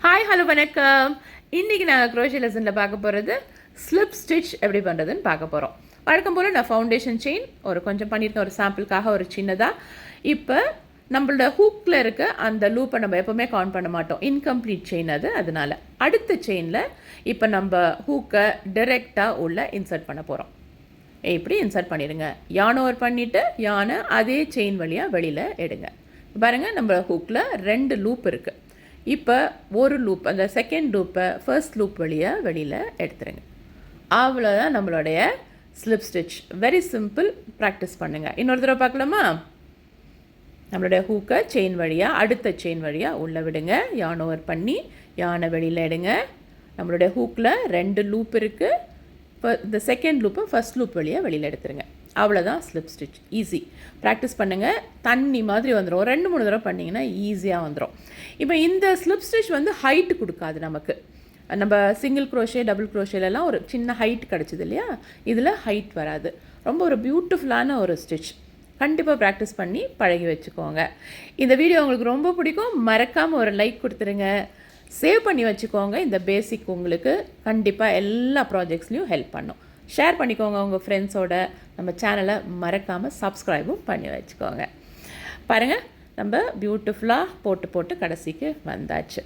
Hi hello வணக்கம். இன்றைக்கி நாங்கள் க்ரோஷே லெசனில் பார்க்க போகிறது ஸ்லிப் ஸ்டிச் எப்படி பண்ணுறதுன்னு பார்க்க போகிறோம். வழக்கம் போல் நான் ஃபவுண்டேஷன் செயின் கொஞ்சம் பண்ணியிருக்கேன், ஒரு சாம்பிளுக்காக ஒரு சின்னதாக. இப்போ நம்மளோட ஹூக்கில் இருக்க அந்த லூப்பை நம்ம எப்போவுமே கவுண்ட் பண்ண மாட்டோம், இன்கம்ப்ளீட் செயின் அது. அதனால் அடுத்த செயினில் இப்போ நம்ம ஹூக்கை டைரெக்டாக உள்ள இன்சர்ட் பண்ண போகிறோம். இப்படி இன்சர்ட் பண்ணிடுங்க. யான் ஓவர் பண்ணிவிட்டு யானை அதே செயின் வழியாக வெளியில் எடுங்க. பாருங்கள், நம்ம ஹூக்கில் 2 லூப் இருக்குது. இப்போ ஒரு லூப், அந்த செகண்ட் லூப்பை ஃபர்ஸ்ட் லூப் வழியாக வெளியில் எடுத்துருங்க. அவ்வளோதான் நம்மளுடைய slip stitch. Very simple. Practice பண்ணுங்கள். இன்னொரு தடவை பார்க்கலாமா? நம்மளுடைய ஹூக்கை செயின் வழியாக அடுத்த செயின் வழியாக உள்ளே விடுங்க. யான் ஓவர் பண்ணி யானை வெளியில் எடுங்க. நம்மளுடைய ஹூக்கில் 2 லூப் இருக்குது. இந்த செகண்ட் லூப்பை ஃபர்ஸ்ட் லூப் வழியாக வெளியில் எடுத்துருங்க. அவ்வளோதான் ஸ்லிப் ஸ்டிச். ஈஸி. ப்ராக்டிஸ் பண்ணுங்கள். தண்ணி மாதிரி வந்துடும். 2-3 தடவை பண்ணிங்கன்னா ஈஸியாக வந்துடும். இப்போ இந்த ஸ்லிப் ஸ்டிச் ஹைட்டு கொடுக்காது நமக்கு. நம்ம சிங்கிள் க்ரோஷே டபுள் க்ரோஷேலலாம் ஒரு சின்ன ஹைட் கிடச்சிது இல்லையா, இதில் ஹைட் வராது. ரொம்ப ஒரு பியூட்டிஃபுல்லான ஒரு ஸ்டிச். கண்டிப்பாக ப்ராக்டிஸ் பண்ணி பழகி வச்சுக்கோங்க. இந்த வீடியோ உங்களுக்கு ரொம்ப பிடிக்கும். மறக்காமல் ஒரு லைக் கொடுத்துருங்க. சேவ் பண்ணி வச்சுக்கோங்க. இந்த பேசிக் உங்களுக்கு கண்டிப்பாக எல்லா ப்ராஜெக்ட்ஸ்லையும் ஹெல்ப் பண்ணும். ஷேர் பண்ணிக்கோங்க உங்கள் ஃப்ரெண்ட்ஸோட. நம்ம சேனலை மறக்காமல் சப்ஸ்கிரைபும் பண்ணி வச்சுக்கோங்க. பாருங்கள், நம்ம பியூட்டிஃபுல்லாக போட்டு கடைசிக்கு வந்தாச்சு.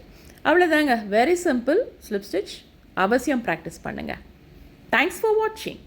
அவ்வளோதாங்க. Very simple slip stitch. அவசியம் ப்ராக்டிஸ் பண்ணுங்கள். தேங்க்ஸ் ஃபார் வாட்சிங்.